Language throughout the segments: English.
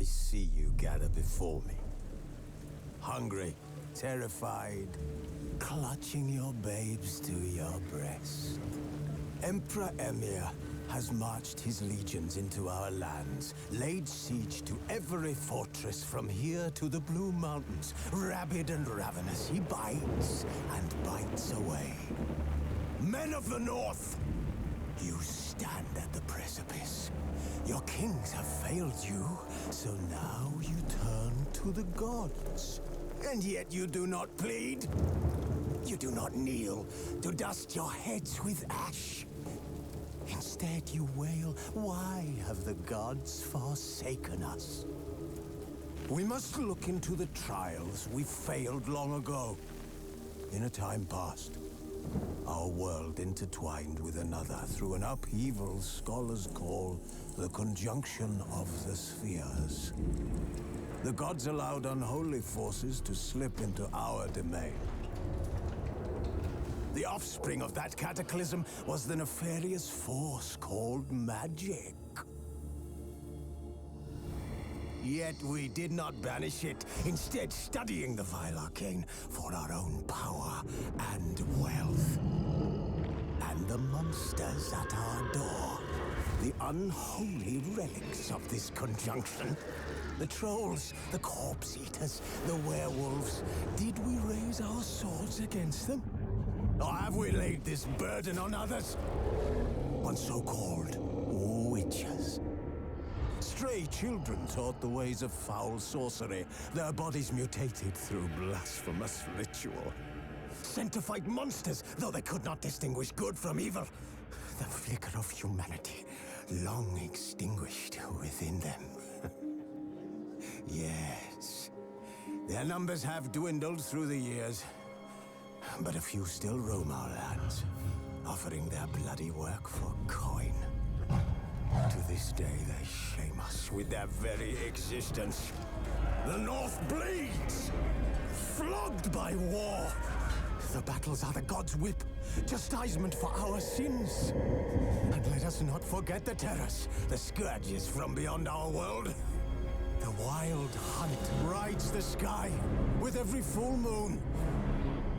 I see you gather before me. Hungry, terrified, clutching your babes to your breast. Emperor Emir has marched his legions into our lands, laid siege to every fortress from here to the Blue Mountains. Rabid and ravenous, he bites and bites away. Men of the North, you stand at the precipice. Your kings have failed you, so now you turn to the gods. And yet you do not plead. You do not kneel to dust your heads with ash. Instead you wail, why have the gods forsaken us? We must look into the trials we failed long ago. In a time past, our world intertwined with another through an upheaval scholars call the conjunction of the spheres. The gods allowed unholy forces to slip into our domain. The offspring of that cataclysm was the nefarious force called magic. Yet we did not banish it, instead studying the vile arcane for our own power and wealth. And the monsters at our door, the unholy relics of this conjunction. The trolls, the corpse eaters, the werewolves. Did we raise our swords against them? Or have we laid this burden on others? On so-called witches. Stray children taught the ways of foul sorcery, their bodies mutated through blasphemous ritual. Sent to fight monsters, though they could not distinguish good from evil. The flicker of humanity, long extinguished within them. Yes, their numbers have dwindled through the years. But a few still roam our lands, offering their bloody work for coin. To this day, they shame us with their very existence. The North bleeds, flogged by war. The battles are the gods' whip, chastisement for our sins. And let us not forget the terrors, the scourges from beyond our world. The wild hunt rides the sky with every full moon.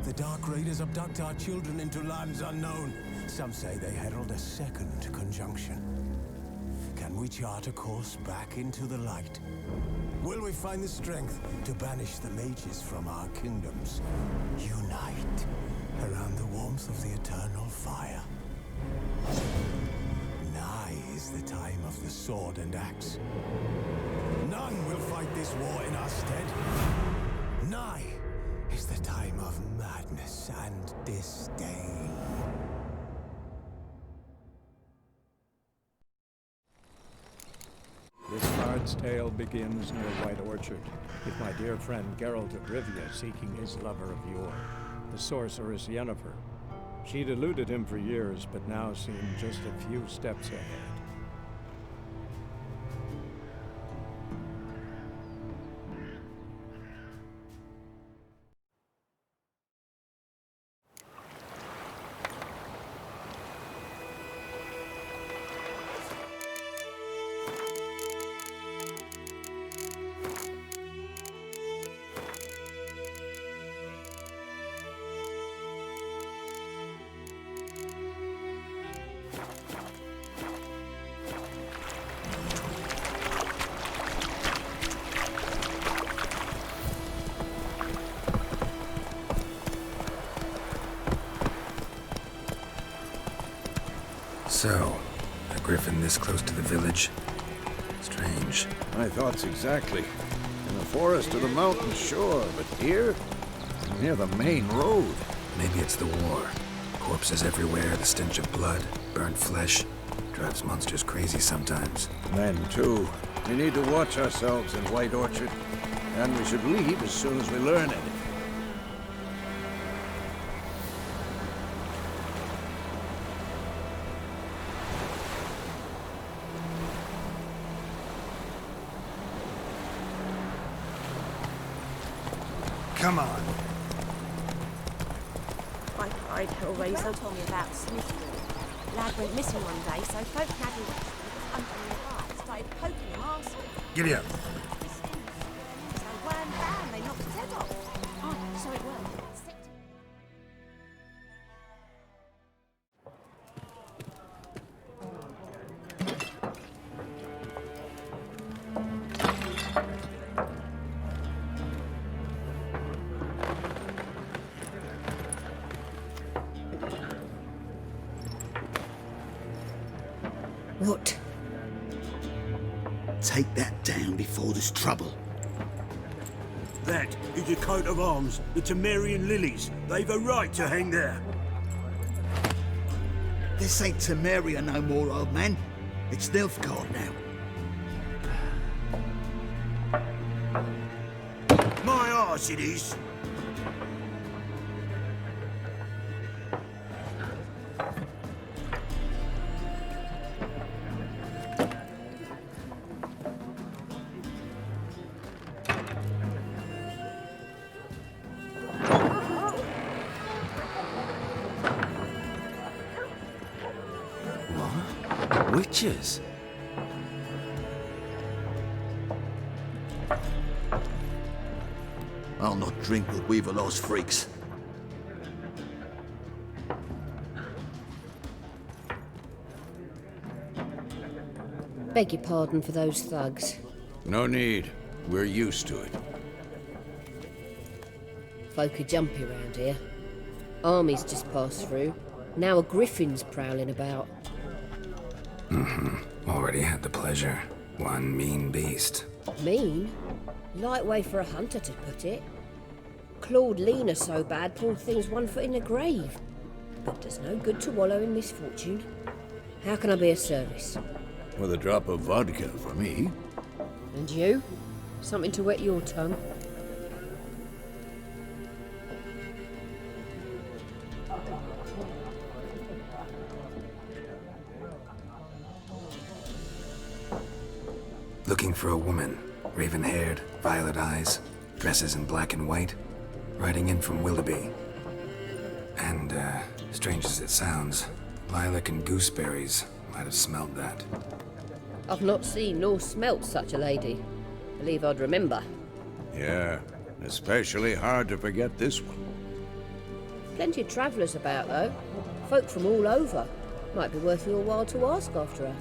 The Dark Raiders abduct our children into lands unknown. Some say they herald a second conjunction. Can we chart a course back into the light? Will we find the strength to banish the mages from our kingdoms? Unite around the warmth of the eternal fire. Nigh is the time of the sword and axe. None will fight this war in our stead. Nigh is the time of madness and disdain. This bard's tale begins near White Orchard, with my dear friend Geralt of Rivia seeking his lover of yore, the sorceress Yennefer. She'd eluded him for years, but now seemed just a few steps ahead. So, a griffin this close to the village? Strange. My thoughts exactly. In the forest or the mountains, sure, but here? Near the main road. Maybe it's the war. Corpses everywhere, the stench of blood, burnt flesh. Drives monsters crazy sometimes. Men, too. We need to watch ourselves in White Orchard. And we should leave as soon as we learn anything. Come on. I cried, Hellraiser told me about Smithfield. Lad went missing one day, so folk nagging under the heart started poking him arsehole. Giddy up. So wham bam, they knocked his head off. Oh, so it worked. What? Take that down before there's trouble. That is a coat of arms, the Temerian lilies. They've a right to hang there. This ain't Temeria no more, old man. It's Nilfgaard now. My arse it is. Witches? I'll not drink with Weaverlaw's freaks. Beg your pardon for those thugs. No need. We're used to it. Folk are jumpy round here. Armies just passed through. Now a griffin's prowling about. Already had the pleasure. One mean beast. Mean? Light way for a hunter to put it. Clawed Lena so bad, poor thing's 1 foot in the grave. But there's no good to wallow in misfortune. How can I be of service? With a drop of vodka for me. And you? Something to wet your tongue? Looking for a woman. Raven-haired, violet eyes, dresses in black and white. Riding in from Willoughby. And, strange as it sounds, Lilac and Gooseberries might have smelled that. I've not seen nor smelt such a lady. Believe I'd remember. Yeah, especially hard to forget this one. Plenty of travellers about, though. Folk from all over. Might be worth your while to ask after her.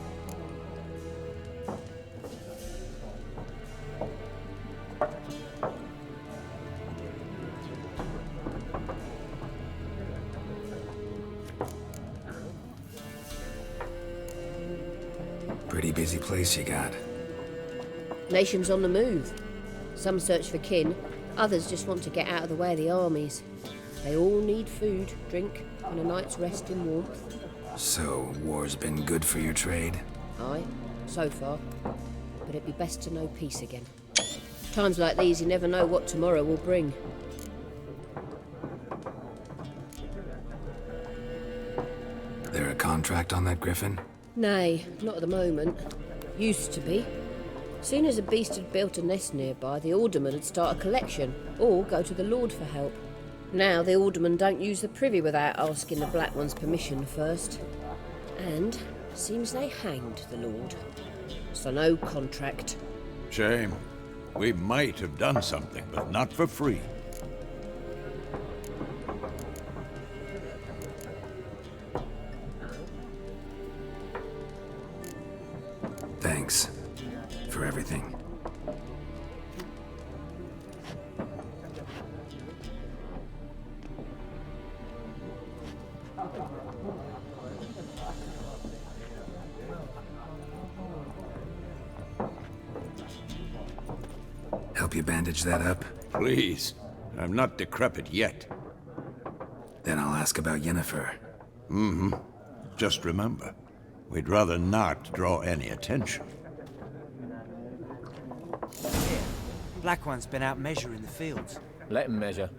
Pretty busy place you got. Nations on the move. Some search for kin, others just want to get out of the way of the armies. They all need food, drink, and a night's rest in warmth. So, war's been good for your trade? Aye, so far. But it'd be best to know peace again. Times like these, you never know what tomorrow will bring. There a contract on that griffin? Nay, not at the moment. Used to be. Soon as a beast had built a nest nearby, the alderman would start a collection, or go to the Lord for help. Now the aldermen don't use the privy without asking the Black One's permission first. And seems they hanged the Lord. So no contract. Shame. We might have done something, but not for free. Thanks for everything. Help you bandage that up? Please. I'm not decrepit yet. Then I'll ask about Yennefer. Just remember, we'd rather not draw any attention. Black One's been out measuring the fields. Let him measure.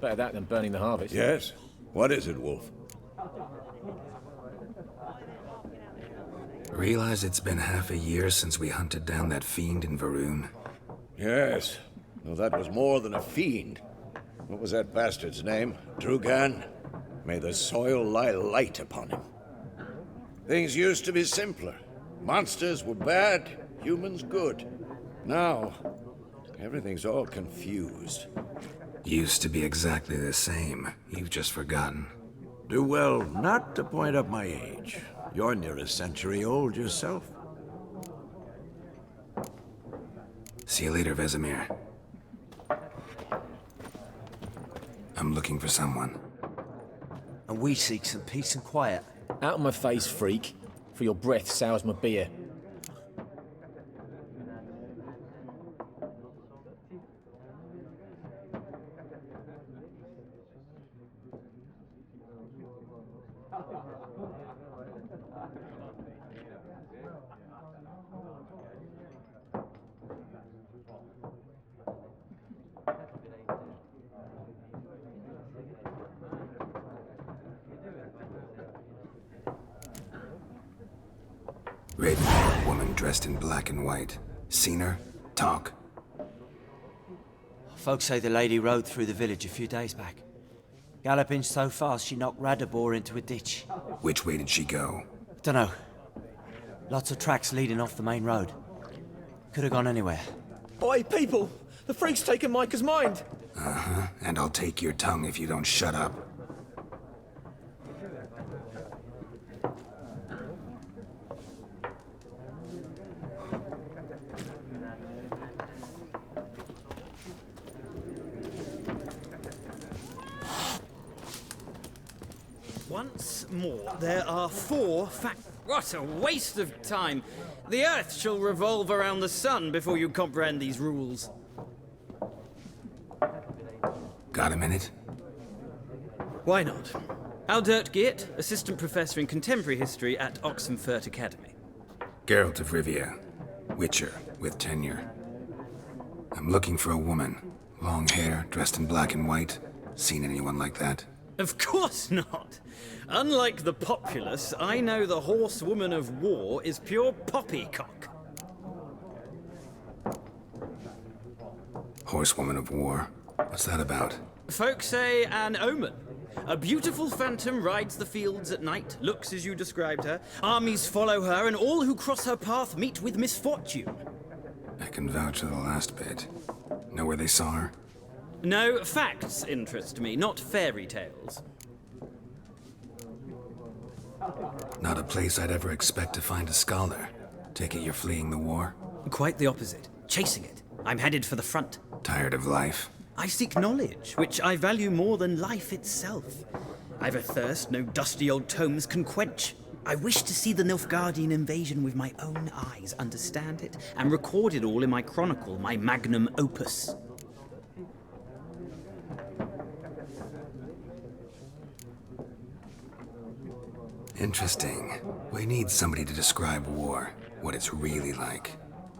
Better that than burning the harvest. Yes? What is it, Wolf? Realize it's been half a year since we hunted down that fiend in Varun. Yes. Though that was more than a fiend. What was that bastard's name? Drugan? May the soil lie light upon him. Things used to be simpler. Monsters were bad, humans good. Now, everything's all confused. Used to be exactly the same. You've just forgotten. Do well not to point up my age. You're near a century old yourself. See you later, Vesemir. I'm looking for someone. And we seek some peace and quiet. Out of my face, freak. For your breath sours my beer. Red-haired woman dressed in black and white. Seen her? Talk. Folks say the lady rode through the village a few days back. Galloping so fast she knocked Radabor into a ditch. Which way did she go? Dunno. Lots of tracks leading off the main road. Could have gone anywhere. Oi, people! The freak's taken Micah's mind! Uh-huh, and I'll take your tongue if you don't shut up. Once more, there are 4 What a waste of time! The Earth shall revolve around the sun before you comprehend these rules. Got a minute? Why not? Aldert Geert, Assistant Professor in Contemporary History at Oxenfurt Academy. Geralt of Rivia. Witcher, with tenure. I'm looking for a woman. Long hair, dressed in black and white. Seen anyone like that? Of course not! Unlike the populace, I know the horsewoman of war is pure poppycock. Horsewoman of war? What's that about? Folk say an omen. A beautiful phantom rides the fields at night, looks as you described her. Armies follow her, and all who cross her path meet with misfortune. I can vouch for the last bit. Know where they saw her? No, facts interest me, not fairy tales. Not a place I'd ever expect to find a scholar. Take it you're fleeing the war? Quite the opposite. Chasing it. I'm headed for the front. Tired of life? I seek knowledge, which I value more than life itself. I've a thirst no dusty old tomes can quench. I wish to see the Nilfgaardian invasion with my own eyes, understand it, and record it all in my chronicle, my magnum opus. Interesting. We need somebody to describe war, what it's really like.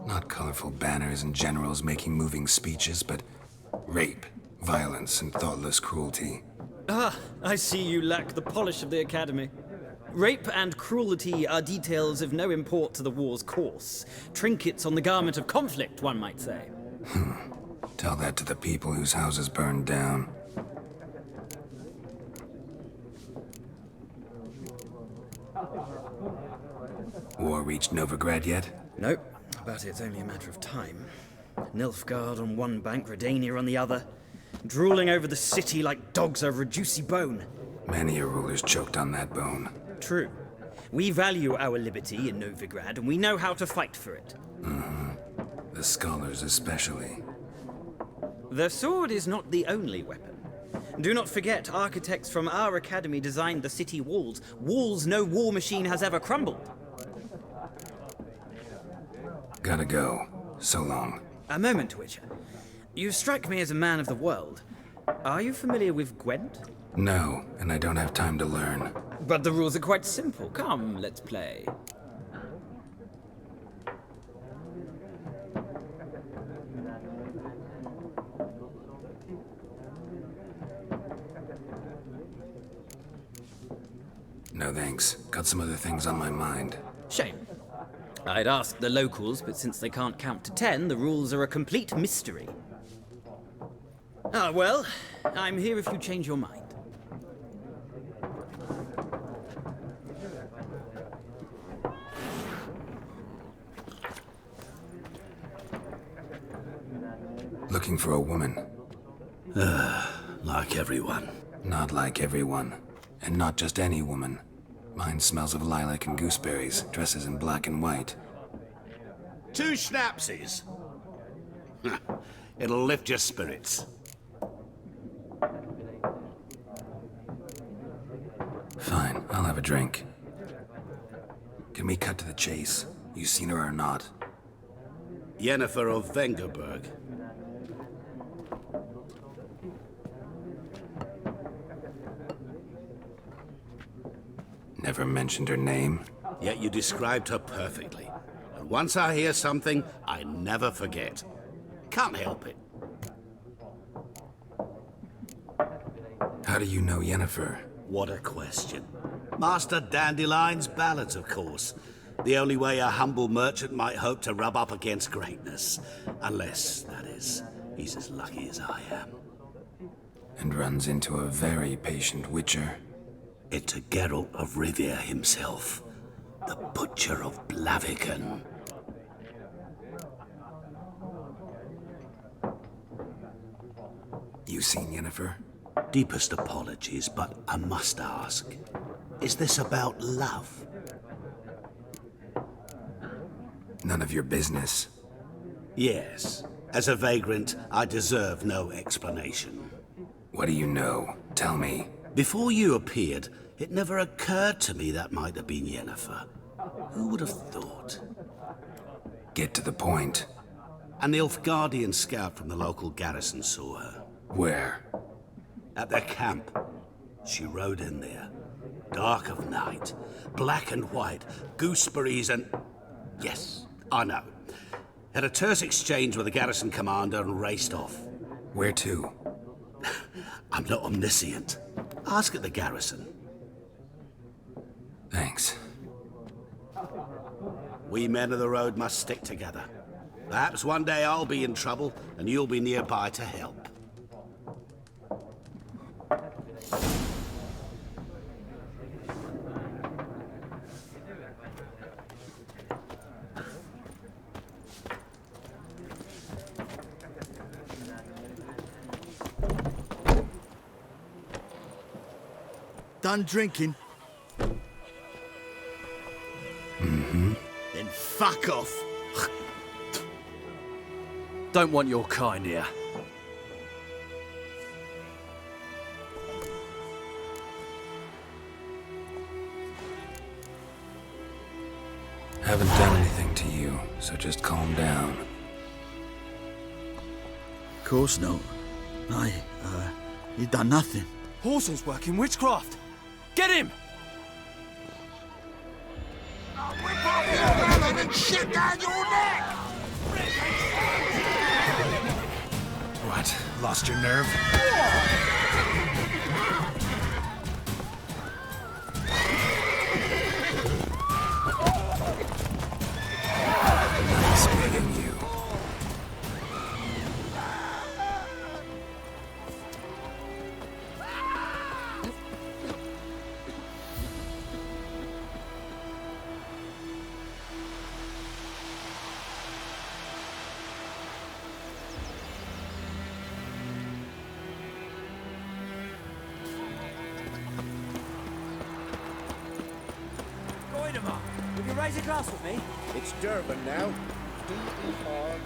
Not colorful banners and generals making moving speeches, but rape, violence, and thoughtless cruelty. Ah, I see you lack the polish of the Academy. Rape and cruelty are details of no import to the war's course. Trinkets on the garment of conflict, one might say. Tell that to the people whose houses burned down. War reached Novigrad yet? Nope, but it's only a matter of time. Nilfgaard on one bank, Redania on the other. Drooling over the city like dogs over a juicy bone. Many a ruler's choked on that bone. True. We value our liberty in Novigrad, and we know how to fight for it. The scholars especially. The sword is not the only weapon. Do not forget, architects from our academy designed the city walls. Walls no war machine has ever crumbled. Gotta go. So long. A moment, Witcher. You strike me as a man of the world. Are you familiar with Gwent? No, and I don't have time to learn. But the rules are quite simple. Come, let's play. No thanks. Got some other things on my mind. Shame. I'd ask the locals, but since they can't count to 10, the rules are a complete mystery. Ah, well, I'm here if you change your mind. looking for a woman. Like everyone. Not like everyone. And not just any woman. Mine smells of lilac and gooseberries, dresses in black and white. 2 schnapsies. It'll lift your spirits. Fine, I'll have a drink. Can we cut to the chase? You seen her or not? Yennefer of Vengerberg. Never mentioned her name. Yet you described her perfectly. And once I hear something, I never forget. Can't help it. How do you know Yennefer? What a question. Master Dandelion's ballads, of course. The only way a humble merchant might hope to rub up against greatness. Unless, that is, he's as lucky as I am. And runs into a very patient witcher. It's a Geralt of Rivia himself. The Butcher of Blaviken. You seen Yennefer? Deepest apologies, but I must ask. Is this about love? None of your business. Yes. As a vagrant, I deserve no explanation. What do you know? Tell me. Before you appeared, it never occurred to me that might have been Yennefer. Who would have thought? Get to the point. An Nilfgaardian scout from the local garrison saw her. Where? At their camp. She rode in there. Dark of night. Black and white. Gooseberries and... Yes, I know. Had a terse exchange with the garrison commander and raced off. Where to? I'm not omniscient. Ask at the garrison. Thanks. We men of the road must stick together. Perhaps one day I'll be in trouble and you'll be nearby to help. Done drinking? Mm-hmm. Then fuck off. Don't want your kind here. Haven't done anything to you, so just calm down. Of course not. You done nothing. Horson's working witchcraft. Get him! Shit down your neck! What? Lost your nerve? Nice meeting you. Will you raise a glass with me? It's Durban now. D-E-R.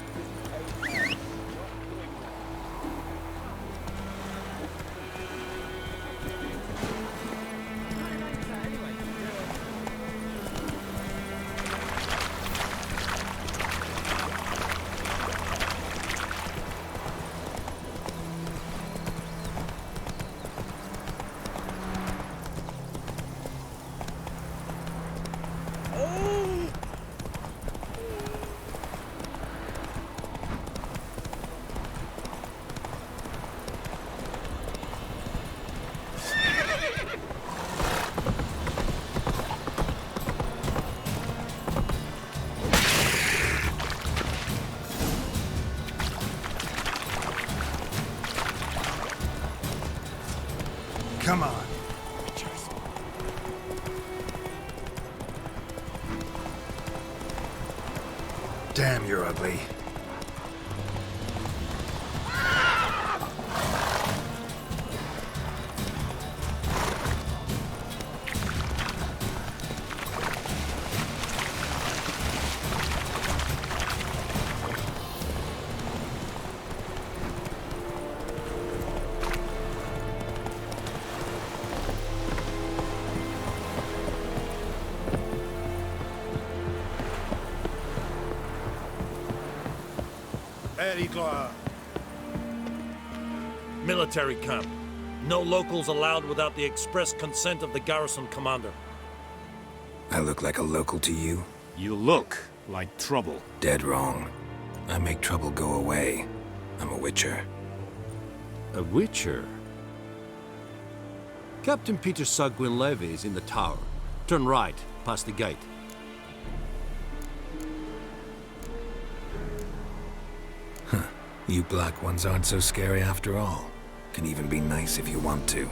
Come on. Damn, you're ugly. Very glad. Military camp. No locals allowed without the express consent of the garrison commander. I look like a local to you? You look like trouble. Dead wrong. I make trouble go away. I'm a witcher. A witcher? Captain Peter Sagwin Levy is in the tower. Turn right, past the gate. Huh. You black ones aren't so scary after all. Can even be nice if you want to.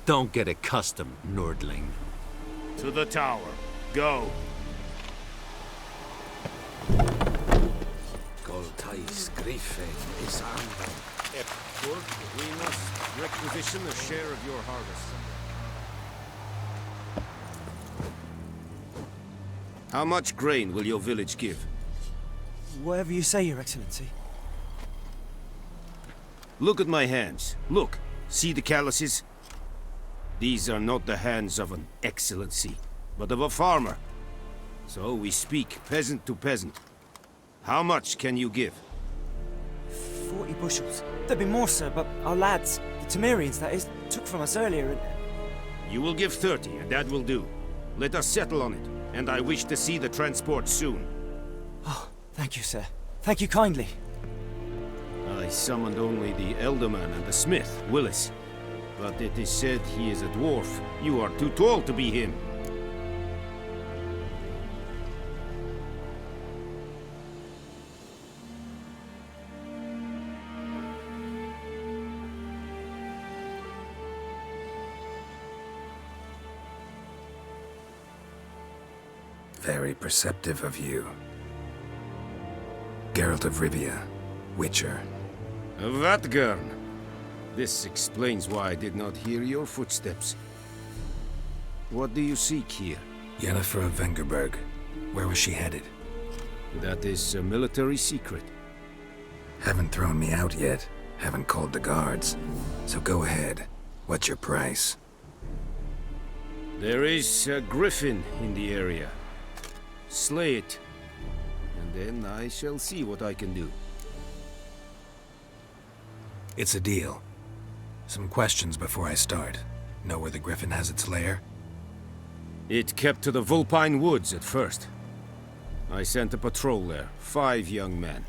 Don't get accustomed, Nordling. To the tower. Go. Goltais Griffin is armed. We must requisition a share of your harvest. How much grain will your village give? Whatever you say, Your Excellency. Look at my hands. Look. See the calluses? These are not the hands of an excellency, but of a farmer. So we speak peasant to peasant. How much can you give? 40 bushels. There'd be more, sir, but our lads, the Temerians, that is, took from us earlier and... You will give 30, and that will do. Let us settle on it, and I wish to see the transport soon. Oh, thank you, sir. Thank you kindly. I summoned only the Elderman and the smith, Willis. But it is said he is a dwarf. You are too tall to be him. Very perceptive of you. Geralt of Rivia, Witcher. Vatgern! This explains why I did not hear your footsteps. What do you seek here? Yennefer of Vengerberg. Where was she headed? That is a military secret. Haven't thrown me out yet. Haven't called the guards. So go ahead. What's your price? There is a griffin in the area. Slay it. And then I shall see what I can do. It's a deal. Some questions before I start. Know where the griffin has its lair? It kept to the Vulpine Woods at first. I sent a patrol there, 5 young men.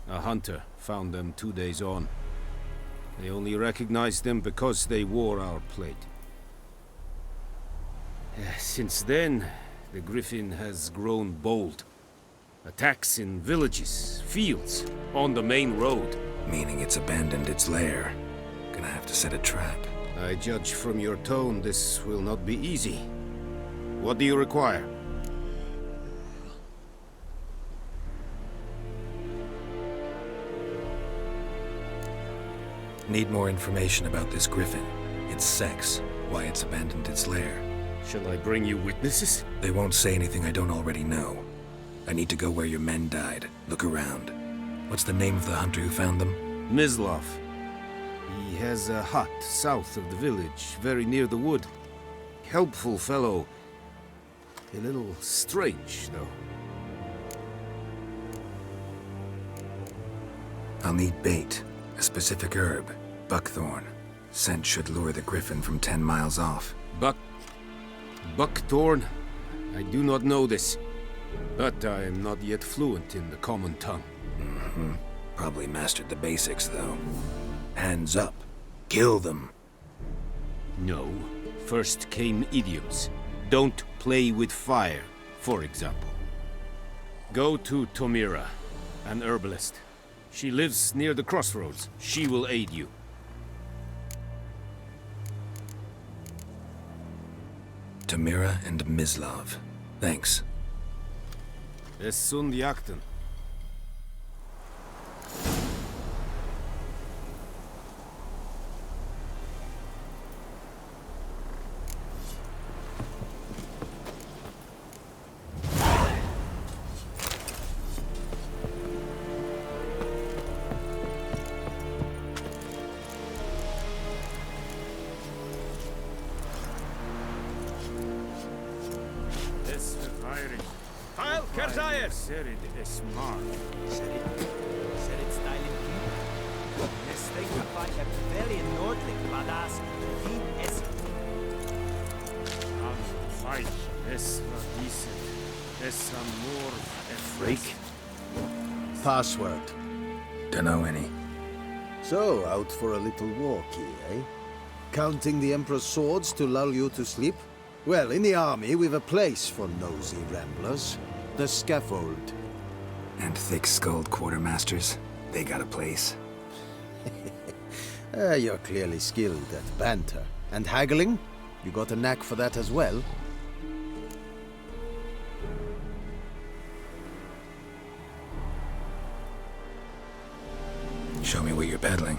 A hunter found them 2 days on. They only recognized them because they wore our plate. Since then, the griffin has grown bold. Attacks in villages, fields, on the main road. Meaning it's abandoned its lair. Gonna have to set a trap. I judge from your tone this will not be easy. What do you require? Need more information about this griffin. Its sex, why it's abandoned its lair. Shall I bring you witnesses? They won't say anything I don't already know. I need to go where your men died. Look around. What's the name of the hunter who found them? Mislav. He has a hut south of the village, very near the wood. Helpful fellow. A little strange, though. I'll need bait. A specific herb. Buckthorn. Scent should lure the griffin from 10 miles off. Buckthorn? I do not know this. But I am not yet fluent in the common tongue. Mm-hmm. Probably mastered the basics, though. Hands up. Kill them. No. First came idioms. Don't play with fire, for example. Go to Tomira, an herbalist. She lives near the crossroads. She will aid you. Tomira and Mislav. Thanks. Es sunt jakten. Kerzayes! Serid Esmar. Serid styling king. Mistake by a pavilion Nordling, badass. Team S. Fight. Esma decent. Esamor. Freak. Password. Dunno any. So, out for a little walkie, eh? Counting the Emperor's swords to lull you to sleep? Well, in the army, we've a place for nosy ramblers. The scaffold. And thick-skulled quartermasters, they got a place. You're clearly skilled at banter. And haggling? You got a knack for that as well? Show me what you're peddling.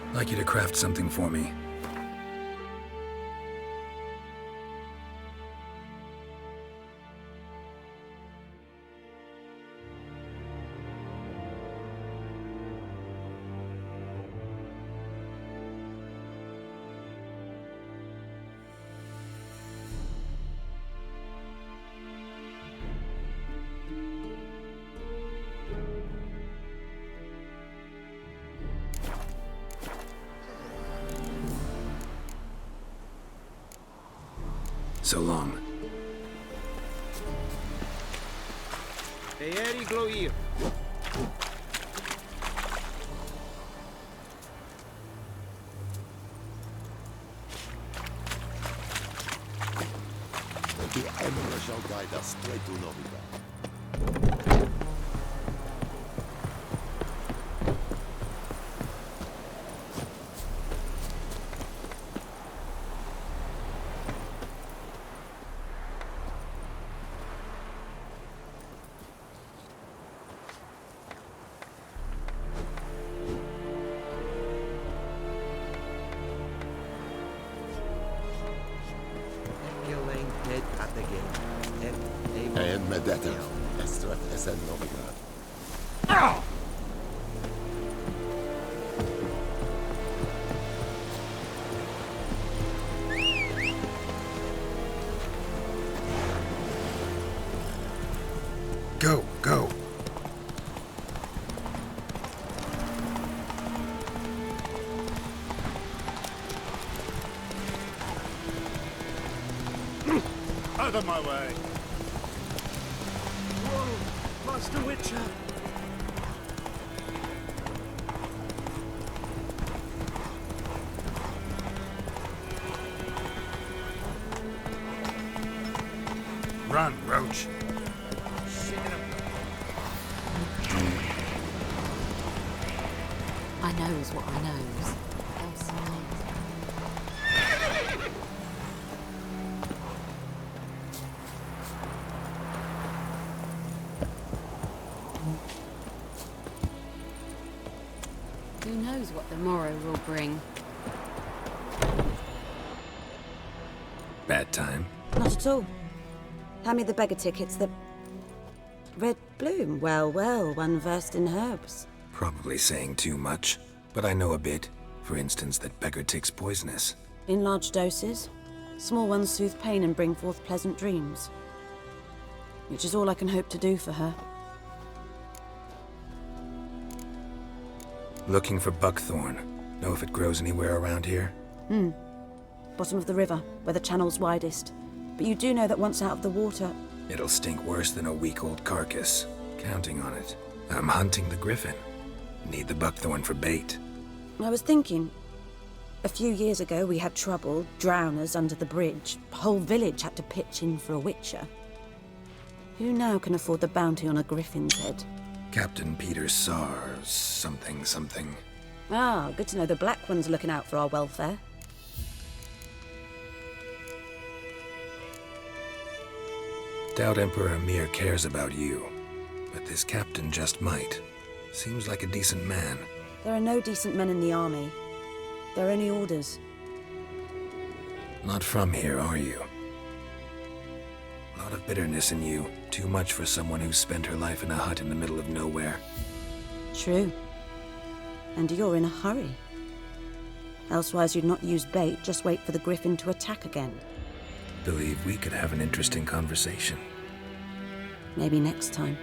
I'd like you to craft something for me. So long. Eeri Gloir. The Emperor shall guide us straight to Novigrad. And Medetta, Estret SN Novigrad. Go, go. Out of my way! Whoa! Master Witcher! Run, Roach! I knows what I knows. Else knows. Who knows what the morrow will bring? Bad time. Not at all. Hand me the beggar tickets, the red bloom. Well, well, one versed in herbs. Probably saying too much, but I know a bit. For instance, that beggar tick's poisonous. In large doses. Small ones soothe pain and bring forth pleasant dreams. Which is all I can hope to do for her. Looking for buckthorn. Know if it grows anywhere around here? Bottom of the river, where the channel's widest. But you do know that once out of the water... It'll stink worse than a week-old carcass. Counting on it. I'm hunting the griffin. Need the buckthorn for bait. I was thinking... A few years ago we had trouble, drowners under the bridge. The whole village had to pitch in for a witcher. Who now can afford the bounty on a griffin's head? Captain Peter Sars, something. Ah, good to know the Black One's looking out for our welfare. Doubt Emperor Amir cares about you, but this captain just might. Seems like a decent man. There are no decent men in the army. They're only orders. Not from here, are you? A lot of bitterness in you. Too much for someone who spent her life in a hut in the middle of nowhere. True. And you're in a hurry. Elsewise you'd not use bait, just wait for the griffin to attack again. Believe we could have an interesting conversation. Maybe next time.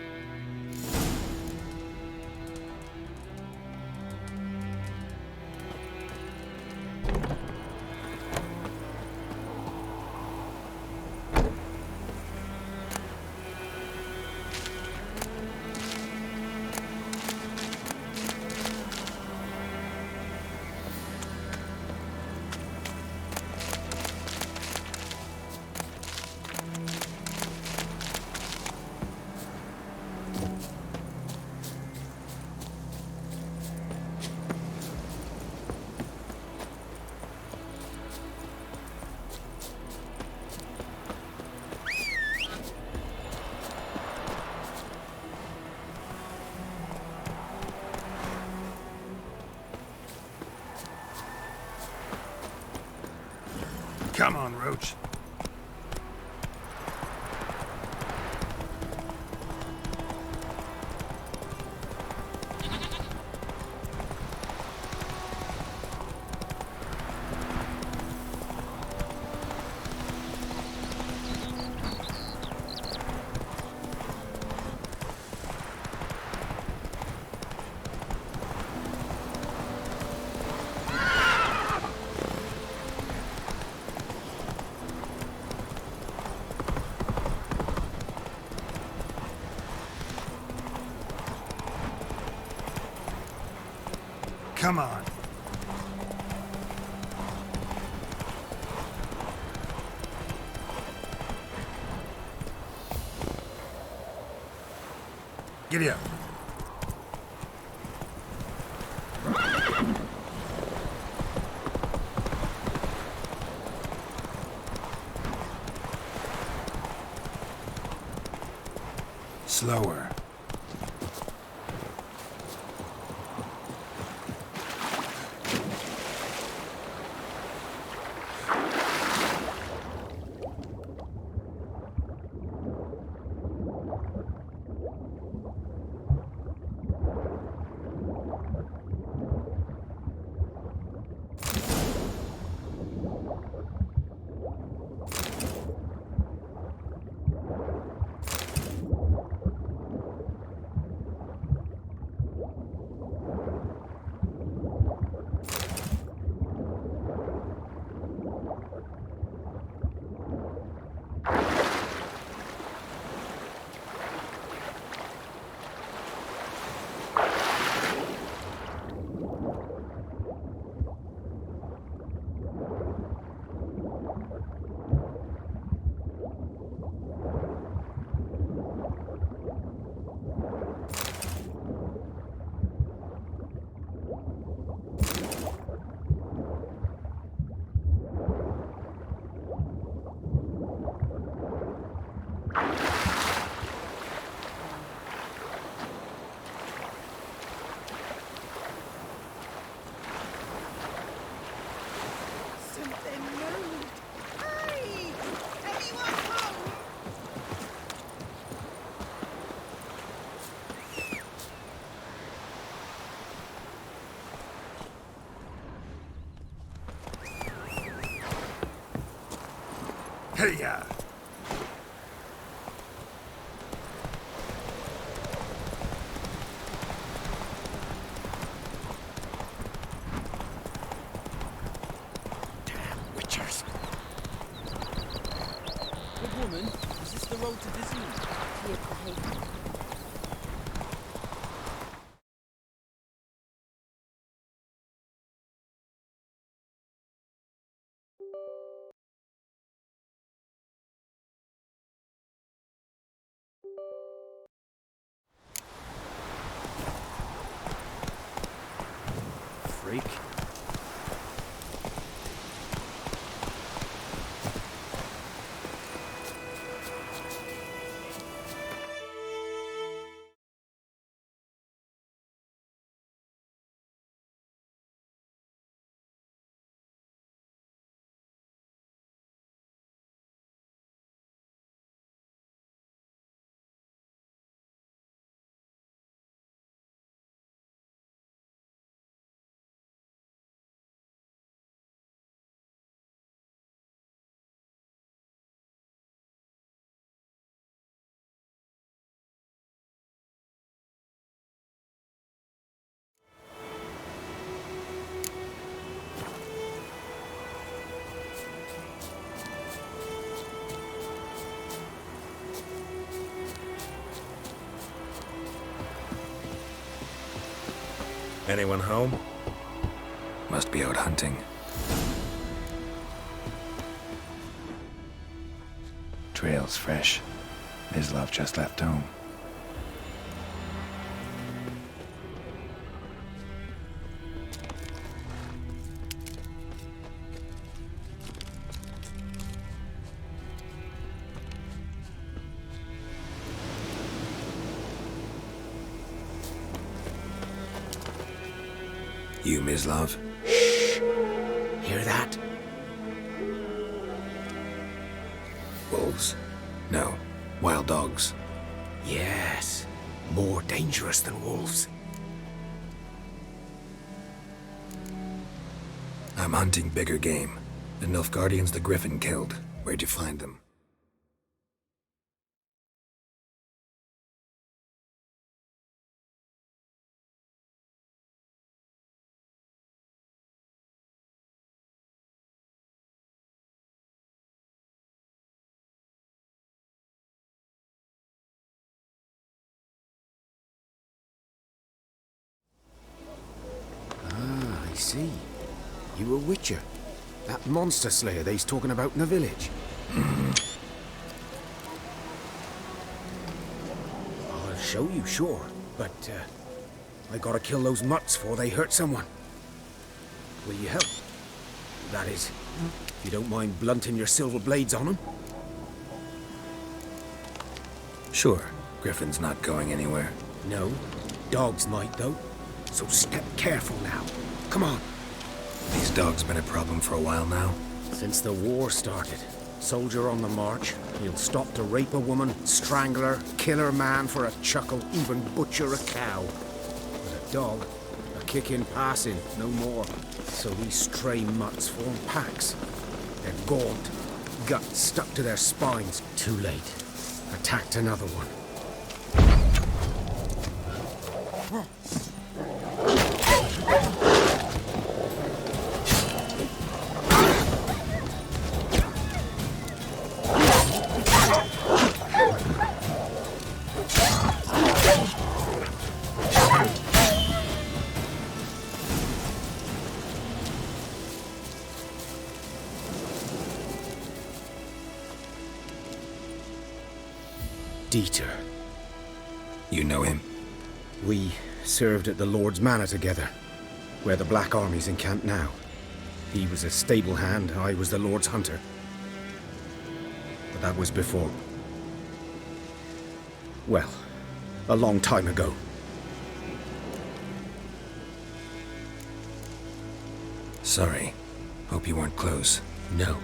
Come on, Roach. Come on. Giddy up. Slower. Hey-ya! freak. Anyone home? Must be out hunting. Trail's fresh. Mislav just left home. You, Mislav? Hear that? Wolves? No. Wild dogs. Yes. More dangerous than wolves. I'm hunting bigger game. The Nilfgaardians the Griffin killed. Where'd you find them? I see. You a witcher. That monster slayer they's talking about in the village. I'll show you, sure. But, I gotta kill those mutts before they hurt someone. Will you help? That is, if you don't mind blunting your silver blades on them. Sure. Griffin's not going anywhere. No. Dogs might, though. So step careful now. Come on. These dogs been a problem for a while now? Since the war started. Soldier on the march. He'll stop to rape a woman, strangle her, kill her man for a chuckle, even butcher a cow. But a dog, a kick in passing, no more. So these stray mutts form packs. They're gaunt, guts stuck to their spines. Too late. Attacked another one. Dieter. You know him? We served at the Lord's Manor together, where the Black Army's encamped now. He was a stable hand, I was the Lord's hunter. But that was before... well, a long time ago. Sorry. Hope you weren't close. No,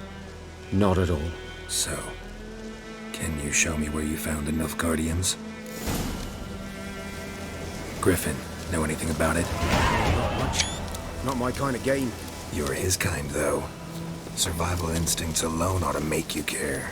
not at all. So, can you show me where you found the Nilfgaardians? Griffin, know anything about it? Not much. Not my kind of game. You're his kind, though. Survival instincts alone ought to make you care.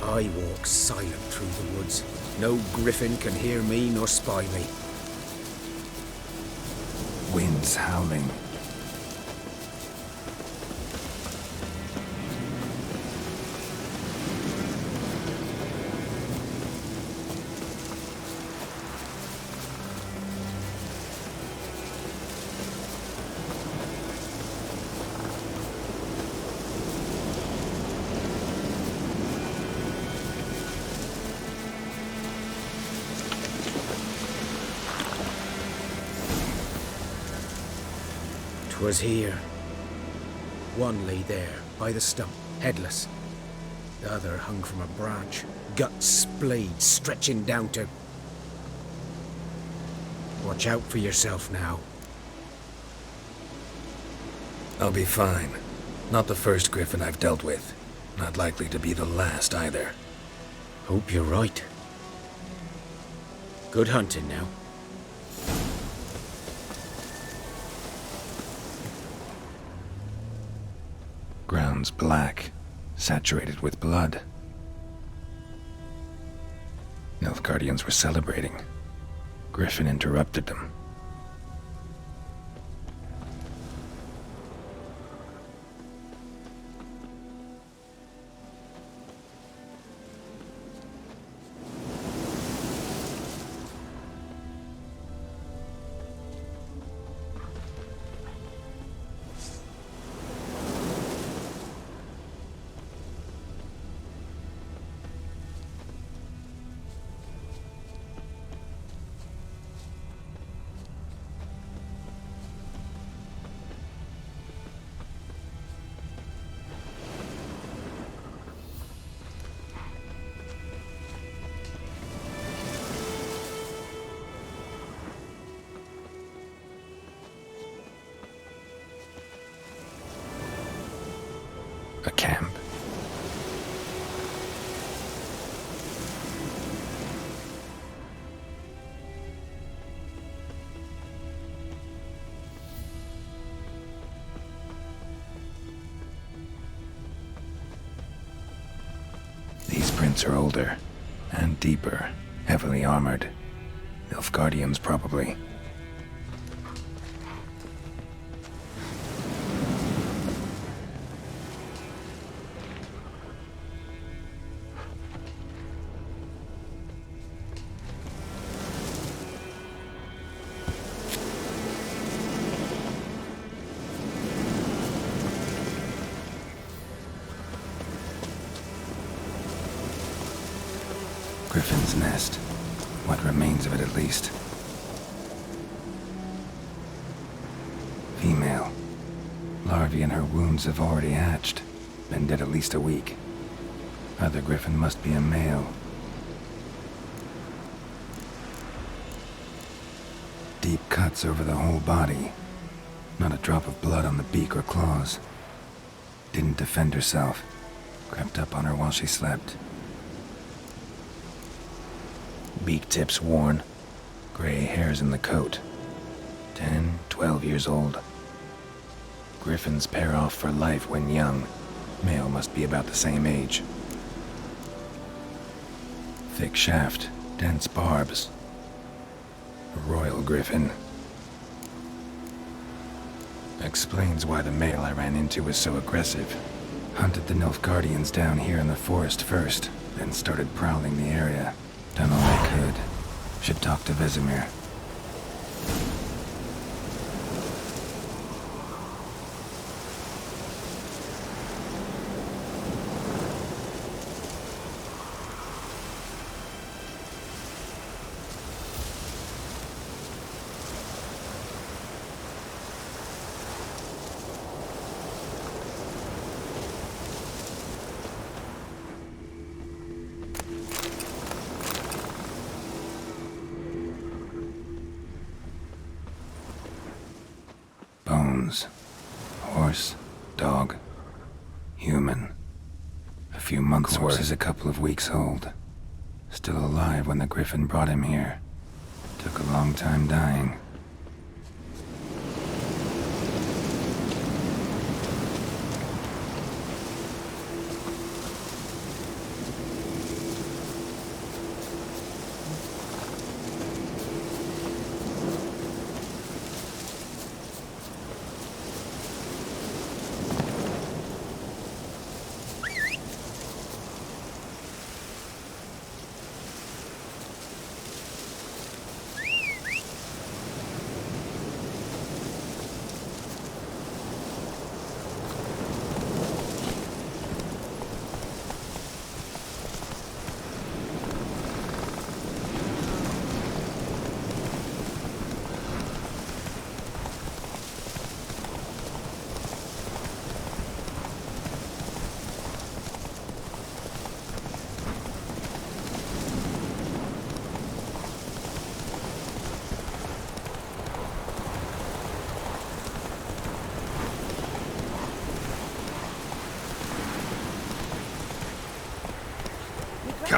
I walk silent through the woods. No griffin can hear me nor spy me. Winds howling. Was here. One lay there, by the stump, headless. The other hung from a branch, guts splayed, stretching down to... Watch out for yourself now. I'll be fine. Not the first griffin I've dealt with. Not likely to be the last either. Hope you're right. Good hunting now. Ground's black, saturated with blood. Nilfgaardians were celebrating. Griffin interrupted them. A camp. These prints are older and deeper, heavily armored. Nilfgaardians, probably. Griffin's nest. What remains of it, at least. Female. Larvae in her wounds have already hatched. Been dead at least a week. Other griffin must be a male. Deep cuts over the whole body. Not a drop of blood on the beak or claws. Didn't defend herself. Crept up on her while she slept. Beak tips worn. Gray hairs in the coat. 10, 12 years old. Griffins pair off for life when young. Male must be about the same age. Thick shaft, dense barbs. A royal griffin. Explains why the male I ran into was so aggressive. Hunted the Nilfgaardians down here in the forest first, then started prowling the area. Done all I could. Should talk to Vesemir. Horse, dog, human. A few months worth is a couple of weeks old. Still alive when the griffin brought him here. Took a long time dying.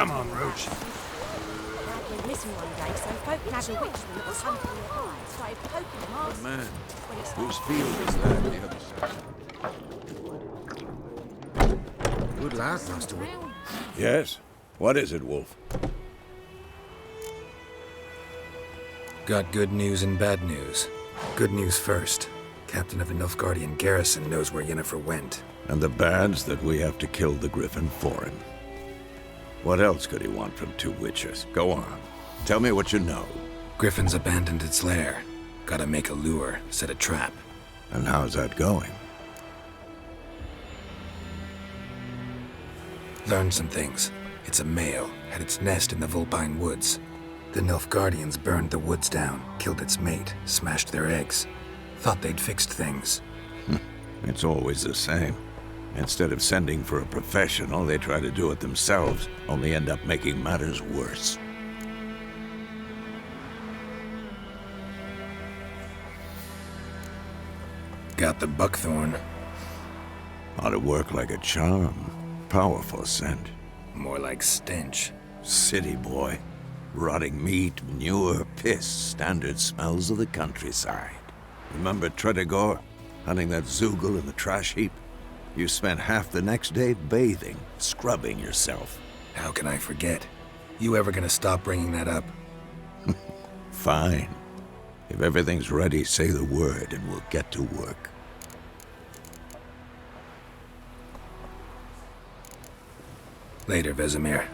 Come on, Roach. We listened one day, so folk had a witchman that was hunting the eyes, started poking them arse. Man, When it whose started field is that on the other side? Good lad, Master Wood. Yes? What is it, Wolf? Got good news and bad news. Good news first. Captain of the Nilfgaardian garrison knows where Yennefer went. And the bad's that we have to kill the Griffin for him. What else could he want from two witches? Go on. Tell me what you know. Griffin's abandoned its lair. Gotta make a lure, set a trap. And how's that going? Learned some things. It's a male, had its nest in the Vulpine Woods. The Nilfgaardians burned the woods down, killed its mate, smashed their eggs. Thought they'd fixed things. It's always the same. Instead of sending for a professional, they try to do it themselves, only end up making matters worse. Got the buckthorn. Ought to work like a charm. Powerful scent. More like stench. City boy. Rotting meat, manure, piss, standard smells of the countryside. Remember Tredegor? Hunting that Zoogle in the trash heap? You spent half the next day bathing, scrubbing yourself. How can I forget? You ever gonna stop bringing that up? Fine. If everything's ready, say the word and we'll get to work. Later, Vesemir.